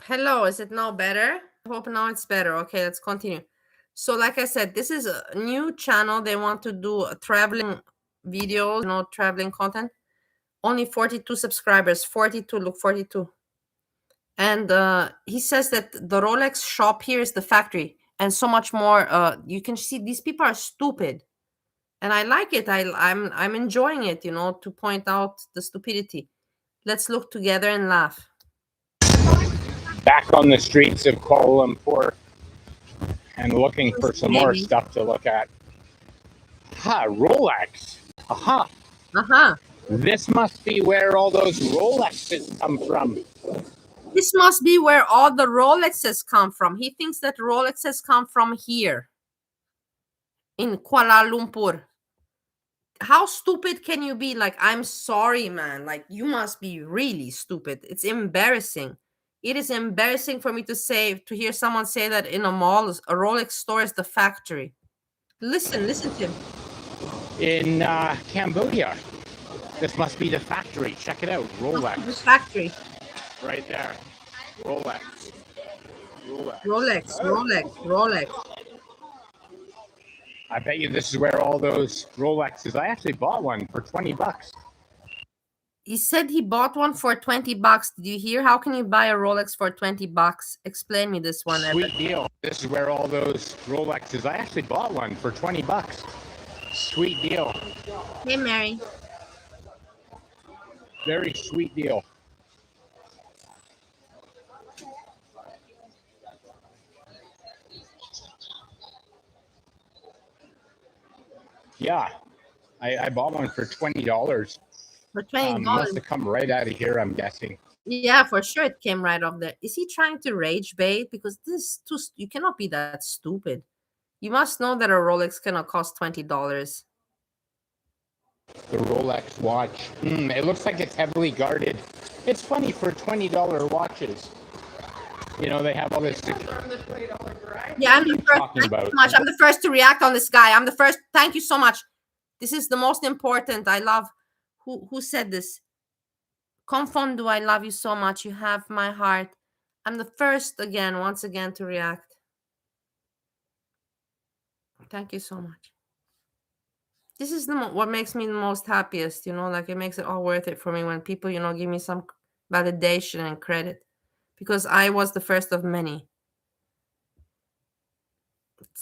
Hello, is it now better? I hope now it's better. Okay, let's continue. So like I said, this is a new channel. They want to do traveling videos, traveling content. Only 42 subscribers, 42, look, 42. And he says that the Rolex shop here is the factory and so much more. You can see these people are stupid. And I like it. I'm enjoying it, to point out the stupidity. Let's look together and laugh. Back on the streets of Kuala Lumpur and looking for some more stuff to look at. Rolex. This must be where all those Rolexes come from. This must be where all the Rolexes come from. He thinks that Rolexes come from here in Kuala Lumpur. How stupid can you be? Like, I'm sorry, man. Like, you must be really stupid. It's embarrassing. It is embarrassing for me to hear someone say that in a mall, a Rolex store is the factory. Listen to him. In Cambodia. This must be the factory. Check it out. Rolex. The factory. Right there. Rolex. I bet you this is where all those Rolexes. I actually bought one for $20. He said he bought one for $20. Did you hear? How can you buy a Rolex for $20? Explain me this one. Sweet deal. This is where all those Rolexes. I actually bought one for $20. Sweet deal. Hey, Mary. Very sweet deal. Yeah, I bought one for $20. For $20. Must have come right out of here, I'm guessing. Yeah, for sure it came right off there. Is he trying to rage bait? Because you cannot be that stupid. You must know that a Rolex cannot cost $20. The Rolex watch. It looks like it's heavily guarded. It's funny for $20 watches. They have all this. Yeah, I'm the first. Thank you so much. I'm the first to react on this guy. I'm the first. Thank you so much. This is the most important. I love. Who said this? Confondu, I love you so much. You have my heart. I'm the first once again to react. Thank you so much. This is what makes me the most happiest, like it makes it all worth it for me when people, give me some validation and credit, because I was the first of many.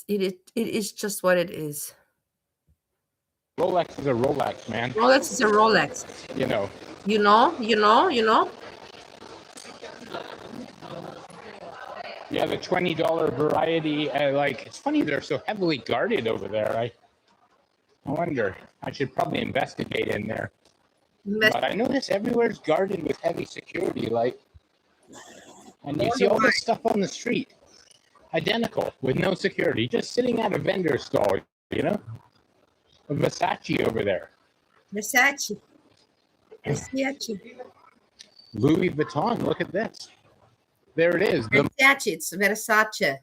It is just what it is. Rolex is a Rolex, man. Rolex is a Rolex. You know. Yeah, the $20 variety, it's funny they're so heavily guarded over there. I wonder. I should probably investigate in there. But I notice everywhere's guarded with heavy security, and you see all this stuff on the street, identical, with no security, just sitting at a vendor stall, A Versace over there. Versace. Louis Vuitton, look at this. There it is. Versace, it's Versace,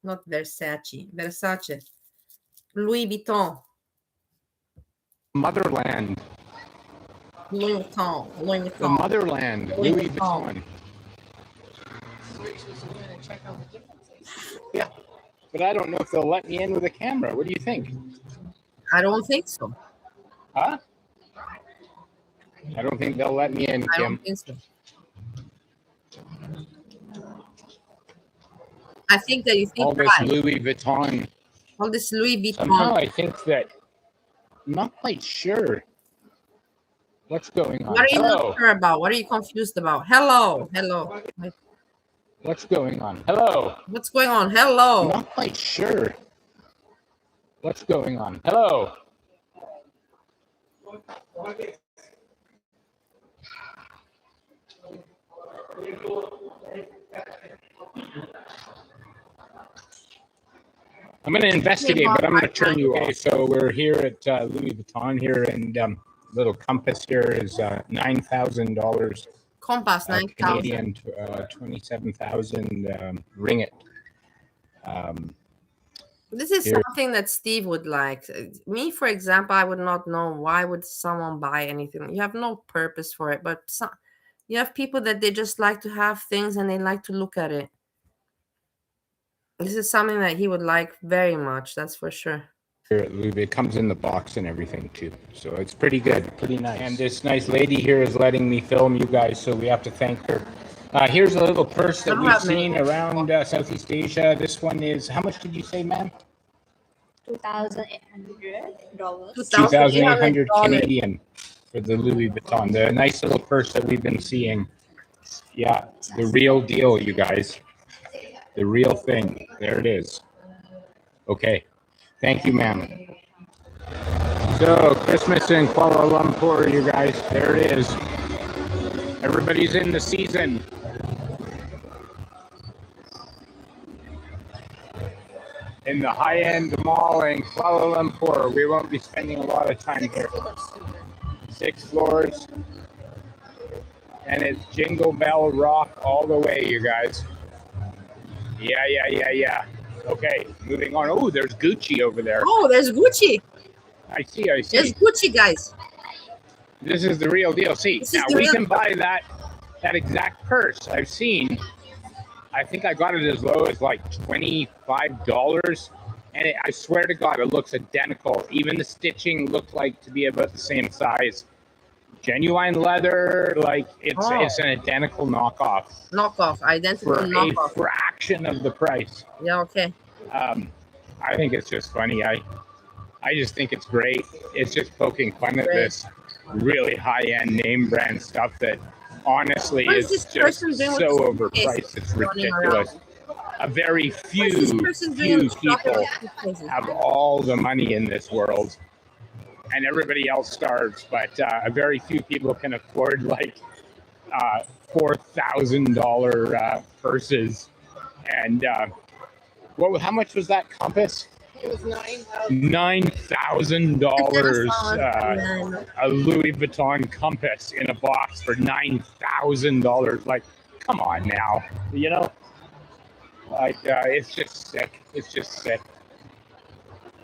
not Versace. Versace. Louis Vuitton. Motherland. Louis Vuitton. The motherland. Louis Vuitton. Yeah, but I don't know if they'll let me in with a camera. What do you think? I don't think so. Huh? I don't think they'll let me in, Kim. I don't think so. I think that you think all this Louis Vuitton. All this Louis Vuitton. Somehow I think that I'm not quite sure what's going on. What are you not sure about? What are you confused about? Hello. What's going on? Hello. What's going on? Hello. I'm not quite sure what's going on. Hello. I'm going to investigate, but I'm going to turn you away. So we're here at Louis Vuitton here, and little compass here is $9,000 Compass, 9,000. Canadian, 27,000 ringgit. This is Here. something that Steve would like. Me, for example, I would not know why would someone buy anything. You have no purpose for it, but you have people that they just like to have things and they like to look at it. This is something that he would like very much, that's for sure. It comes in the box and everything too, so it's pretty good, pretty nice. And this nice lady here is letting me film you guys, so we have to thank her. Here's a little purse that we've seen around Southeast Asia. This one is, how much did you say, ma'am? $2,800. 2,800 Canadian for the Louis Vuitton. The nice little purse that we've been seeing. Yeah, the real deal, you guys. The real thing. There it is. Okay. Thank you, ma'am. So, Christmas in Kuala Lumpur, you guys. There it is. Everybody's in the season. In the high-end mall in Kuala Lumpur. We won't be spending a lot of time here. 6 floors. And it's Jingle Bell Rock all the way, you guys. Yeah. Okay, moving on. Oh, there's Gucci over there. Oh, there's Gucci. I see. There's Gucci, guys. This is the real deal. See, now we can buy that exact purse I've seen. I think I got it as low as like $25. And I swear to God, it looks identical. Even the stitching looked like to be about the same size. Genuine leather, like it's an identical knockoff. Identical knockoff. For a fraction of the price. Yeah, okay. I think it's just funny. I just think it's great. It's just poking fun at this really high-end name brand stuff that honestly is just so overpriced. It's ridiculous. A very few people have all the money in this world, and everybody else starves. But a very few people can afford like $4,000 purses. And how much was that compass? It was $9,000. A Louis Vuitton compass in a box for $9,000. Like, come on now, you know? Like, it's just sick. It's just sick.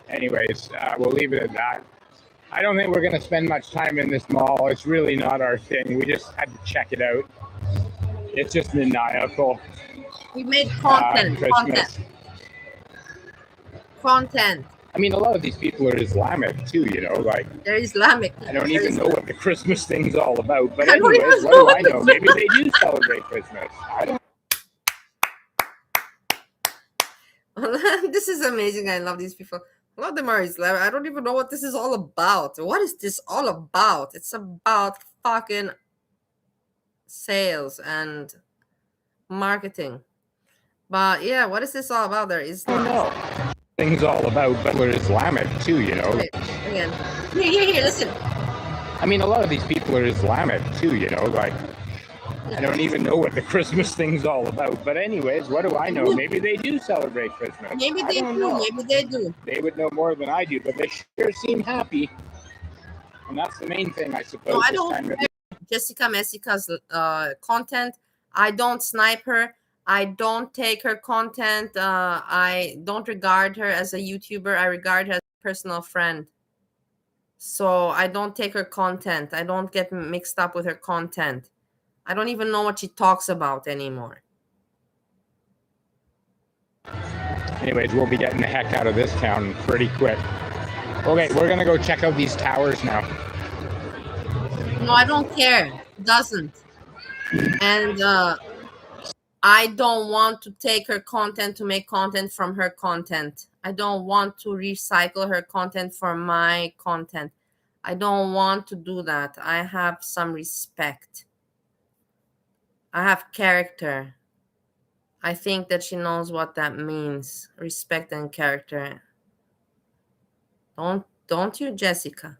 Anyways, we'll leave it at that. I don't think we're going to spend much time in this mall. It's really not our thing. We just had to check it out. It's just maniacal. We made content. Content. I mean, a lot of these people are Islamic too, you know, like. They're Islamic. I don't even know what the Christmas thing's all about. But anyways, what do I know? Maybe they do celebrate Christmas. I don't. This is amazing. I love these people. A lot of them are Islamic. I don't even know what this is all about. What is this all about? It's about fucking sales and marketing. But yeah, what is this all about? There is no things all about, but we're Islamic too, you know. Wait, again. Here, listen. I mean, a lot of these people are Islamic too, you know, like. I don't even know what the Christmas thing's all about. But anyways, what do I know? Maybe they do celebrate Christmas. Maybe they do. Maybe they do. They would know more than I do, but they sure seem happy. And that's the main thing, I suppose. No, I don't. Jessica Messica's content. I don't snipe her. I don't take her content. I don't regard her as a YouTuber. I regard her as a personal friend. So I don't take her content. I don't get mixed up with her content. I don't even know what she talks about anymore. Anyways, we'll be getting the heck out of this town pretty quick. Okay, we're going to go check out these towers now. No, I don't care. It doesn't. And I don't want to take her content to make content from her content. I don't want to recycle her content for my content. I don't want to do that. I have some respect. I have character. I think that she knows what that means. Respect and character. Don't you, Jessica?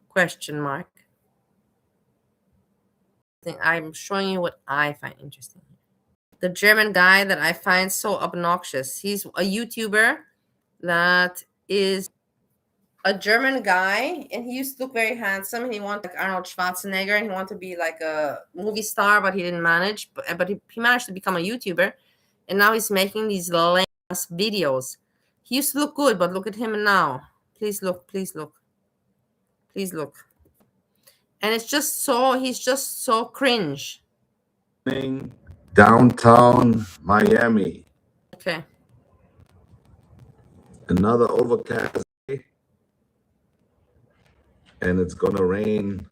Question mark. I'm showing you what I find interesting. The German guy that I find so obnoxious. He's a YouTuber that is a German guy, and he used to look very handsome, and he wanted like Arnold Schwarzenegger, and he wanted to be like a movie star, but he didn't manage. But he managed to become a YouTuber, and now he's making these lame ass videos. He used to look good, but look at him now. Please look, please look, please look. And it's just so, he's just so cringe. Downtown Miami. Okay. Another overcast day, and it's gonna rain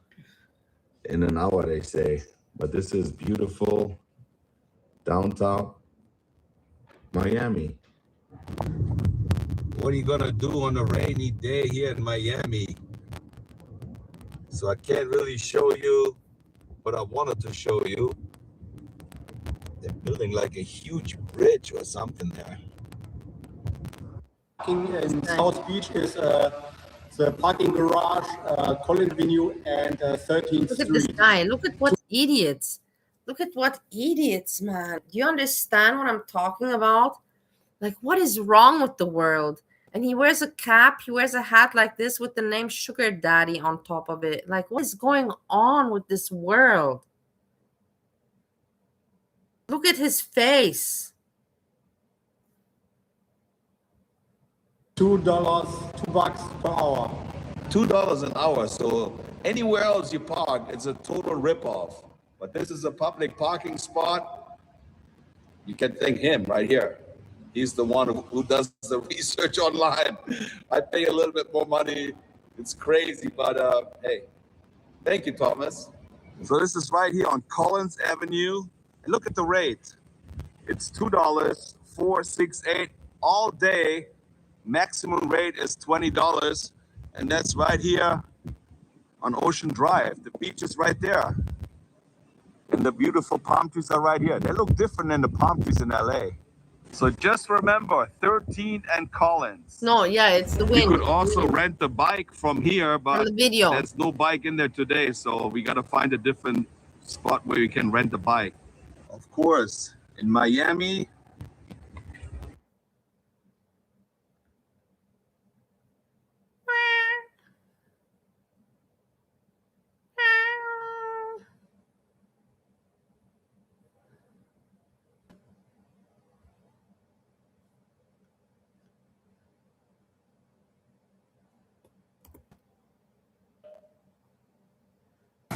in an hour, they say. But this is beautiful downtown Miami. What are you gonna do on a rainy day here in Miami? So I can't really show you, but I wanted to show you. They're building like a huge bridge or something there. Parking in South Beach is the parking garage, College Avenue, and 13th Look at this Street. guy. Look at what idiots. Look at what idiots, man. Do you understand what I'm talking about? Like, what is wrong with the world? And he wears a cap, he wears a hat like this with the name Sugar Daddy on top of it. Like, what is going on with this world? Look at his face. $2 per hour. $2 an hour. So anywhere else you park, it's a total ripoff. But this is a public parking spot. You can thank him right here. He's the one who does the research online. I pay a little bit more money. It's crazy, but hey, thank you, Thomas. So this is right here on Collins Avenue. And look at the rate. It's $2.468 all day. Maximum rate is $20. And that's right here on Ocean Drive. The beach is right there. And the beautiful palm trees are right here. They look different than the palm trees in LA. So just remember, 13th and Collins. No, yeah, it's the wind. You could also rent the bike from here, but the video. there's no bike in there today. So we got to find a different spot where you can rent a bike. Of course, in Miami.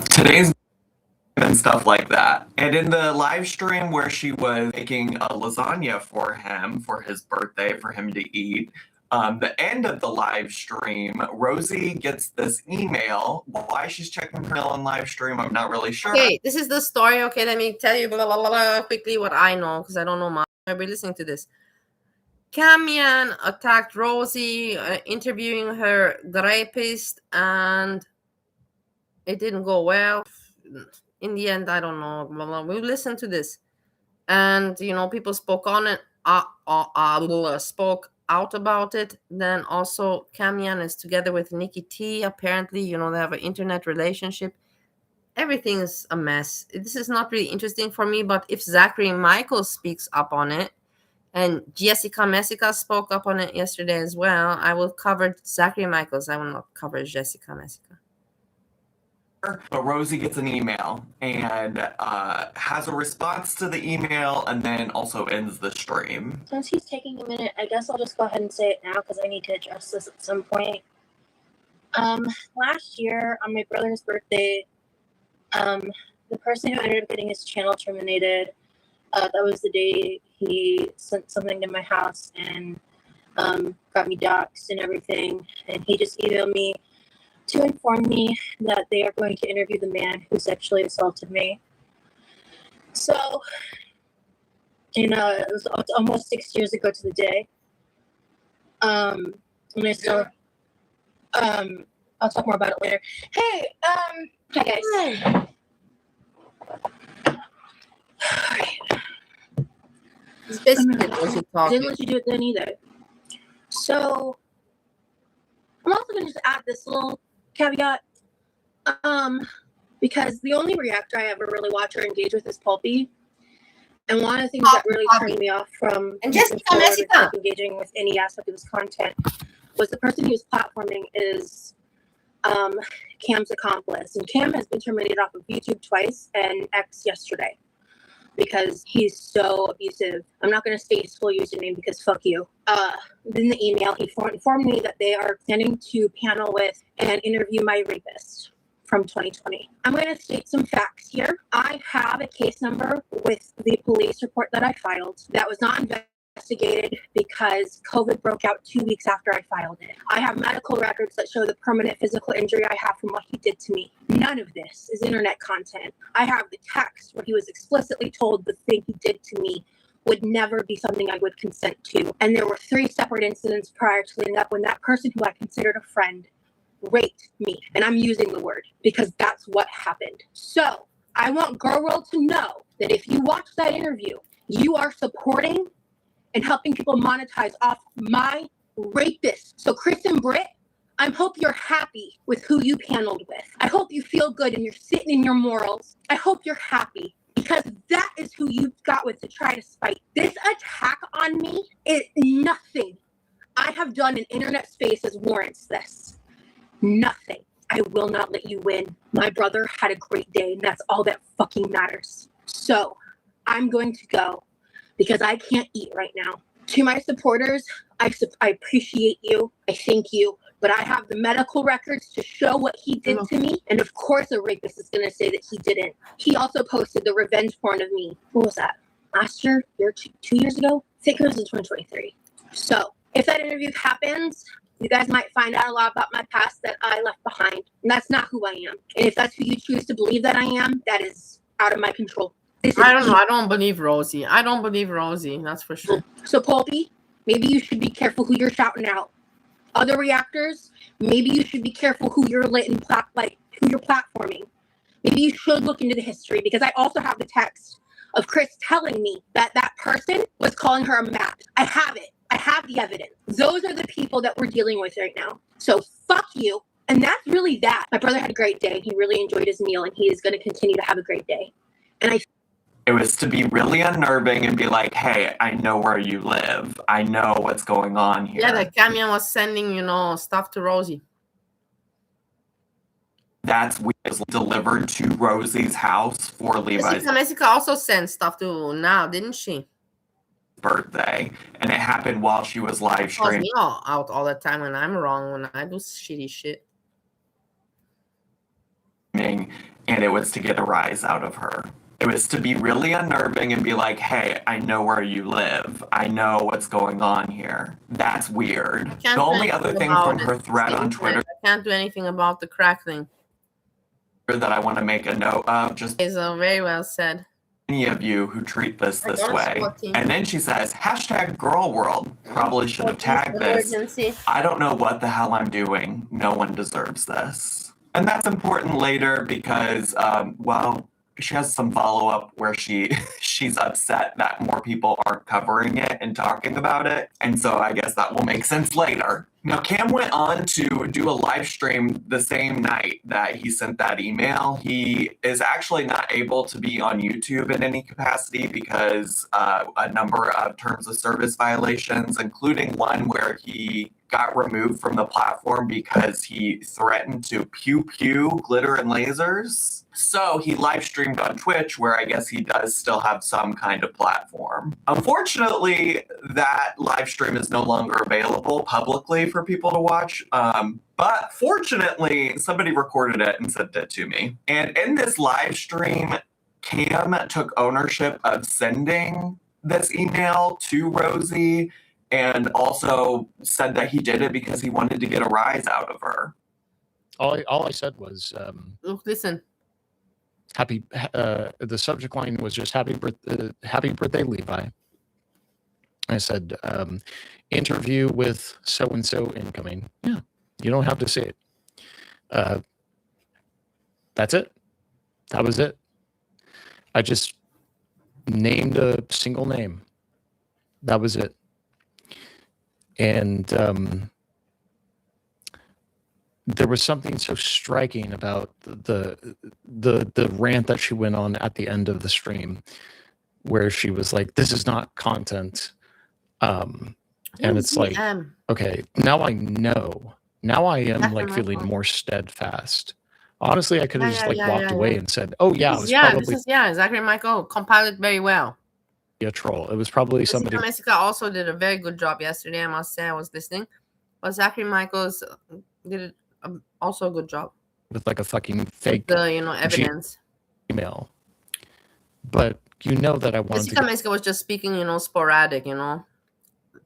Today's and stuff like that. And in the live stream where she was making a lasagna for him for his birthday for him to eat, the end of the live stream, Rosie gets this email. Why she's checking her mail on live stream, I'm not really sure. Okay, this is the story. Okay, let me tell you blah, blah, blah, blah, quickly what I know, because I don't know much. I'll be listening to this. Camian attacked Rosie, interviewing her rapist, and it didn't go well. In the end, I don't know. Blah, blah. We listened to this, and people spoke on it. Spoke out about it. Then also, Camian is together with Nikki T. Apparently, they have an internet relationship. Everything is a mess. This is not really interesting for me. But if Zachary Michael speaks up on it, and Jessica Messica spoke up on it yesterday as well, I will cover Zachary Michaels. I will not cover Jessica Messica. But Rosie gets an email and has a response to the email and then also ends the stream. Since he's taking a minute, I guess I'll just go ahead and say it now because I need to address this at some point. Last year on my brother's birthday, the person who ended up getting his channel terminated, that was the day he sent something to my house and got me doxxed and everything. And he just emailed me to inform me that they are going to interview the man who sexually assaulted me. So, it was almost 6 years ago to the day. And I still, I'll talk more about it later. Hey, hi guys. It's basically I didn't let you do it then either. So, I'm also going to just add this little caveat, because the only reactor I ever really watch or engage with is Pulpy, and one of the things that really turned me off from and Jessica engaging with any aspect of his content was the person he was platforming is Cam's accomplice. And Cam has been terminated off of YouTube twice and X yesterday because he's so abusive. I'm not going to state his full username because fuck you. In the email, he informed me that they are planning to panel with and interview my rapist from 2020. I'm going to state some facts here. I have a case number with the police report that I filed that was not investigated because COVID broke out 2 weeks after I filed it. I have medical records that show the permanent physical injury I have from what he did to me. None of this is internet content. I have the text where he was explicitly told the thing he did to me would never be something I would consent to. And there were 3 separate incidents prior to leading up when that person who I considered a friend raped me. And I'm using the word because that's what happened. So I want Girl World to know that if you watch that interview, you are supporting and helping people monetize off my rapist. So Chris and Britt, I hope you're happy with who you paneled with. I hope you feel good and you're sitting in your morals. I hope you're happy because that is who you got with to try to spite. This attack on me is nothing I have done in internet spaces warrants this. Nothing. I will not let you win. My brother had a great day, and that's all that fucking matters. So I'm going to go because I can't eat right now. To my supporters, I appreciate you. I thank you. But I have the medical records to show what he did to me. And of course, a rapist is going to say that he didn't. He also posted the revenge porn of me. What was that? Last year? 2 years ago? I think it was in 2023. So if that interview happens, you guys might find out a lot about my past that I left behind. And that's not who I am. And if that's who you choose to believe that I am, that is out of my control. I don't know. I don't believe Rosie. That's for sure. So, Pulpy, maybe you should be careful who you're shouting out. Other reactors, maybe you should be careful who you're who you're platforming. Maybe you should look into the history because I also have the text of Chris telling me that that person was calling her a map. I have it. I have the evidence. Those are the people that we're dealing with right now. So fuck you. And that's really that. My brother had a great day. He really enjoyed his meal and he is going to continue to have a great day. And it was to be really unnerving and be like, hey, I know where you live. I know what's going on here. Yeah, the Camion was sending, stuff to Rosie. That's what was delivered to Rosie's house for Levi's Jessica also sent stuff to Now, didn't she? Birthday. And it happened while she was live streaming. Me out all the time when I'm wrong, when I do shitty shit. And it was to get a rise out of her. It was to be really unnerving and be like, hey, I know where you live. I know what's going on here. That's weird. The only other thing from her thread on Twitter. I can't do anything about the crackling. That I want to make a note of. Just is very well said. Any of you who treat this way. And then she says, hashtag girl world. Probably should have tagged this. I don't know what the hell I'm doing. No one deserves this. And that's important later because, she has some follow-up where she's upset that more people aren't covering it and talking about it. And so I guess that will make sense later. Now, Cam went on to do a live stream the same night that he sent that email. He is actually not able to be on YouTube in any capacity because a number of terms of service violations, including one where he got removed from the platform because he threatened to pew glitter and lasers. So he live streamed on Twitch, where I guess he does still have some kind of platform. Unfortunately, that live stream is no longer available publicly for people to watch. But fortunately, somebody recorded it and sent it to me. And in this live stream, Cam took ownership of sending this email to Rosie and also said that he did it because he wanted to get a rise out of her. All I said was, listen. Happy. The subject line was just happy birthday, Levi. I said, interview with so and so incoming. Yeah, you don't have to say it. That's it. That was it. I just named a single name. That was it. And there was something so striking about the rant that she went on at the end of the stream, where she was like, "This is not content." And it's like, ZM. okay, now I know. Now I am Zachary like feeling Michael. more steadfast. Honestly, I could have just Yeah, walked away and said, "Oh yeah, it was Yeah, probably Zachary Michael compiled it very well. a troll. It was probably somebody." Jessica Messica also did a very good job yesterday. I must say, I was listening, but Zachary Michaels did also a good job with like a fucking with fake the evidence. email. But you know that I wanted Jessica to. Messica was just speaking, sporadic, boom,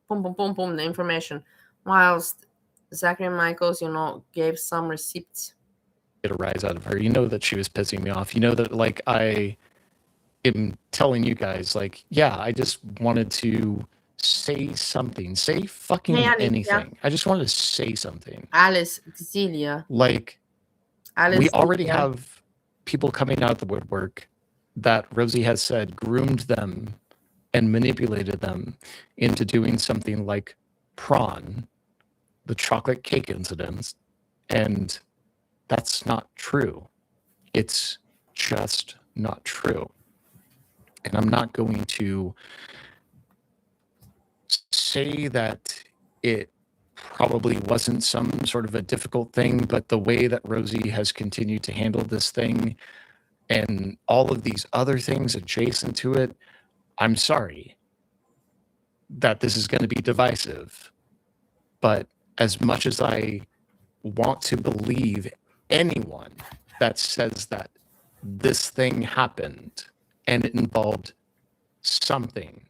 boom, boom, boom, the information, whilst Zachary Michaels, gave some receipts. Get a rise out of her. You know that she was pissing me off. You know that like I am telling you guys like, yeah, I just wanted to say something. Say fucking anything. I just wanted to say something. Alice Zelia. Like Alice we already Zelia. have people coming out of the woodwork that Rosie has said groomed them and manipulated them into doing something like prawn, the chocolate cake incidents, and that's not true. It's just not true. And I'm not going to say that it probably wasn't some sort of a difficult thing, but the way that Rosie has continued to handle this thing and all of these other things adjacent to it, I'm sorry that this is going to be divisive. But as much as I want to believe anyone that says that this thing happened and it involved something.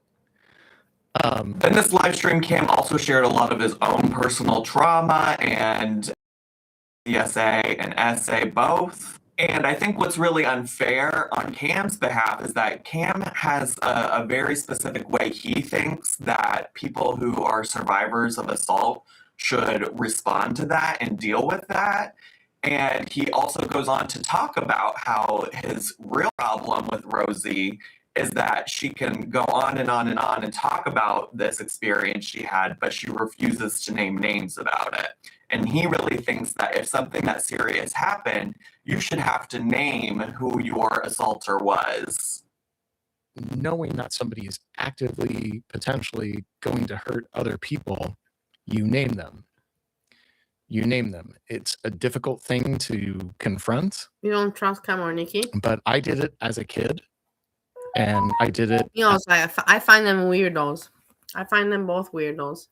In this live stream, Cam also shared a lot of his own personal trauma and essay and essay both. And I think what's really unfair on Cam's behalf is that Cam has a very specific way he thinks that people who are survivors of assault should respond to that and deal with that. And he also goes on to talk about how his real problem with Rosie is that she can go on and on and on and talk about this experience she had, but she refuses to name names about it. And he really thinks that if something that serious happened, you should have to name who your assaulter was. Knowing that somebody is actively, potentially going to hurt other people, you name them. You name them. It's a difficult thing to confront. You don't trust Cam or Nikki? But I did it as a kid. And I did it. I find them weirdos. I find them both weirdos.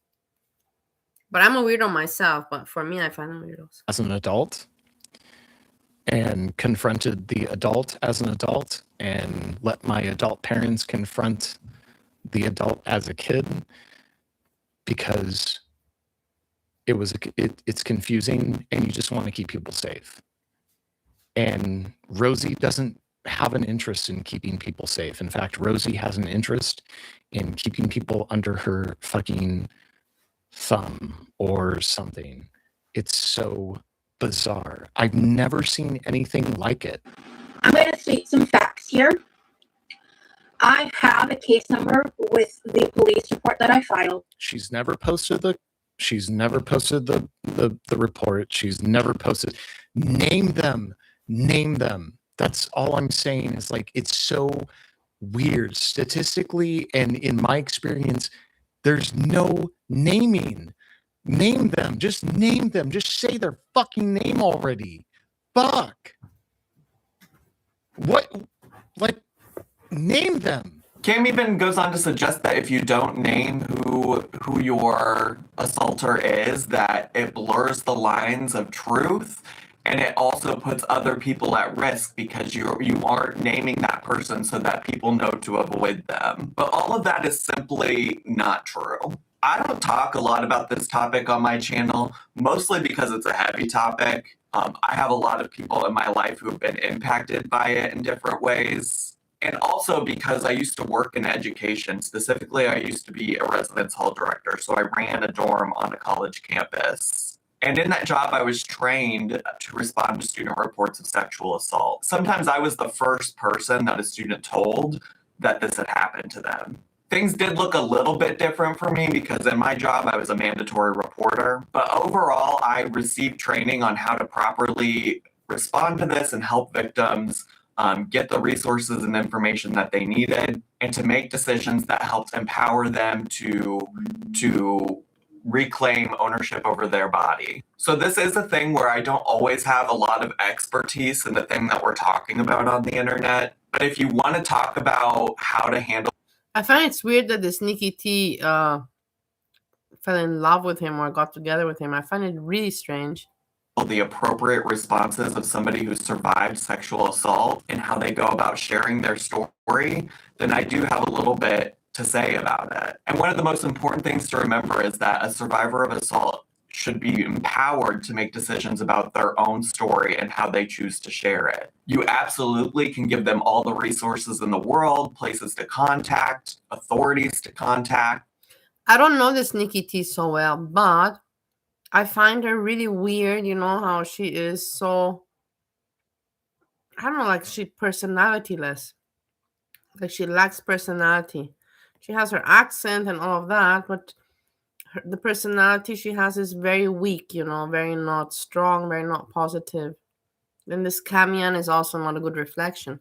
But I'm a weirdo myself. But for me, I find them weirdos. As an adult, and confronted the adult as an adult, and let my adult parents confront the adult as a kid, because it's confusing, and you just want to keep people safe. And Rosie doesn't have an interest in keeping people safe. In fact, Rosie has an interest in keeping people under her fucking thumb or something. It's so bizarre. I've never seen anything like it. I'm going to state some facts here. I have a case number with the police report that I filed. She's never posted the report. She's never posted. Name them. That's all I'm saying. Is like, it's so weird statistically, and in my experience, there's no naming. Name them. Just name them. Just say their fucking name already. Fuck. What? Like, name them. Cam even goes on to suggest that if you don't name who your assaulter is, that it blurs the lines of truth, and it also puts other people at risk because you aren't naming that person so that people know to avoid them. But all of that is simply not true. I don't talk a lot about this topic on my channel, mostly because it's a heavy topic. I have a lot of people in my life who have been impacted by it in different ways. And also because I used to work in education. Specifically, I used to be a residence hall director. So I ran a dorm on a college campus. And in that job, I was trained to respond to student reports of sexual assault. Sometimes I was the first person that a student told that this had happened to them. Things did look a little bit different for me because in my job, I was a mandatory reporter. But overall, I received training on how to properly respond to this and help victims get the resources and information that they needed, and to make decisions that helped empower them to reclaim ownership over their body. So this is a thing where I don't always have a lot of expertise in the thing that we're talking about on the internet. But if you want to talk about how to handle, I find it's weird that this Nikki T fell in love with him or got together with him. I find it really strange. The appropriate responses of somebody who survived sexual assault and how they go about sharing their story, then I do have a little bit to say about it. And one of the most important things to remember is that a survivor of assault should be empowered to make decisions about their own story and how they choose to share it. You absolutely can give them all the resources in the world, places to contact, authorities to contact. I don't know this Nikki T so well, but I find her really weird, you know, how she is so, I don't know, like she personalityless. Like she lacks personality. She has her accent and all of that, but the personality she has is very weak, you know, very not strong, very not positive. Then this Camion is also not a good reflection.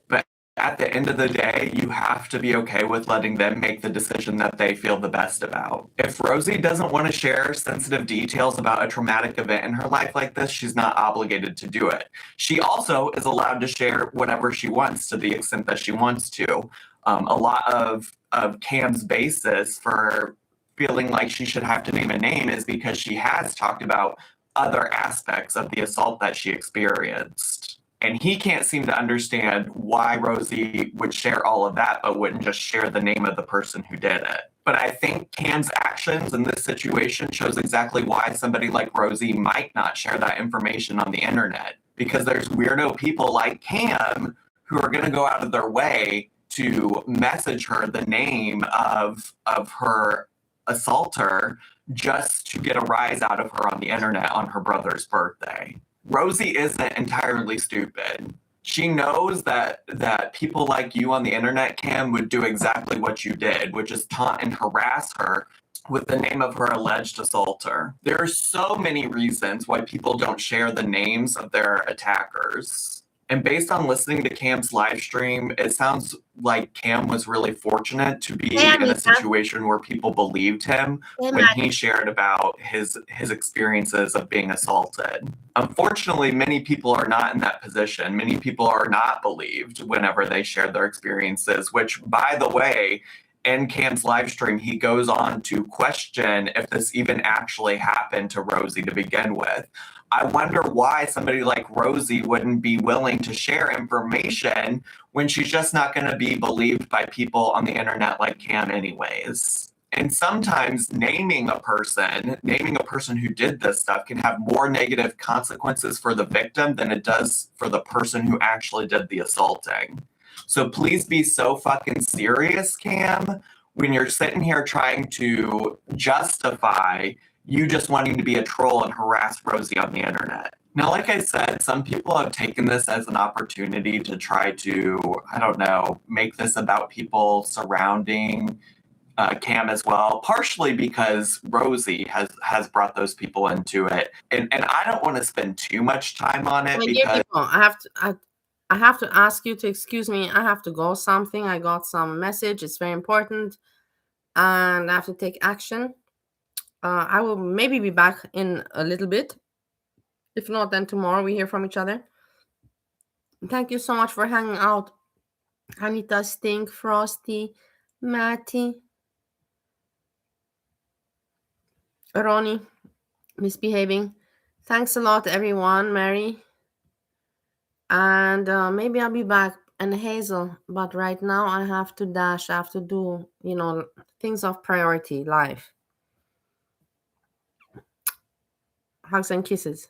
But at the end of the day, you have to be okay with letting them make the decision that they feel the best about. If Rosie doesn't want to share sensitive details about a traumatic event in her life like this, she's not obligated to do it. She also is allowed to share whatever she wants to the extent that she wants to. A lot of Cam's basis for feeling like she should have to name a name is because she has talked about other aspects of the assault that she experienced. And he can't seem to understand why Rosie would share all of that, but wouldn't just share the name of the person who did it. But I think Cam's actions in this situation shows exactly why somebody like Rosie might not share that information on the internet. Because there's weirdo people like Cam who are going to go out of their way to message her the name of her assaulter just to get a rise out of her on the internet on her brother's birthday. Rosie isn't entirely stupid. She knows that people like you on the internet, Cam, would do exactly what you did, which is taunt and harass her with the name of her alleged assaulter. There are so many reasons why people don't share the names of their attackers. And based on listening to Cam's live stream, it sounds like Cam was really fortunate to be in a situation where people believed him when he shared about his experiences of being assaulted. Unfortunately, many people are not in that position. Many people are not believed whenever they share their experiences, which, by the way, in Cam's live stream, he goes on to question if this even actually happened to Rosie to begin with. I wonder why somebody like Rosie wouldn't be willing to share information when she's just not going to be believed by people on the internet like Cam anyways. And sometimes naming a person who did this stuff can have more negative consequences for the victim than it does for the person who actually did the assaulting. So please be so fucking serious, Cam, when you're sitting here trying to justify you just wanting to be a troll and harass Rosie on the internet. Now, like I said, some people have taken this as an opportunity to try to, I don't know, make this about people surrounding Cam as well, partially because Rosie has brought those people into it. And I don't want to spend too much time on it because I have to ask you to excuse me. I have to go something. I got some message. It's very important. And I have to take action. I will maybe be back in a little bit. If not, then tomorrow we hear from each other. Thank you so much for hanging out. Anita, Stink, Frosty, Matty, Ronnie, misbehaving. Thanks a lot, everyone. Mary. And maybe I'll be back. And Hazel. But right now I have to dash. I have to do, things of priority, life. Hugs and kisses.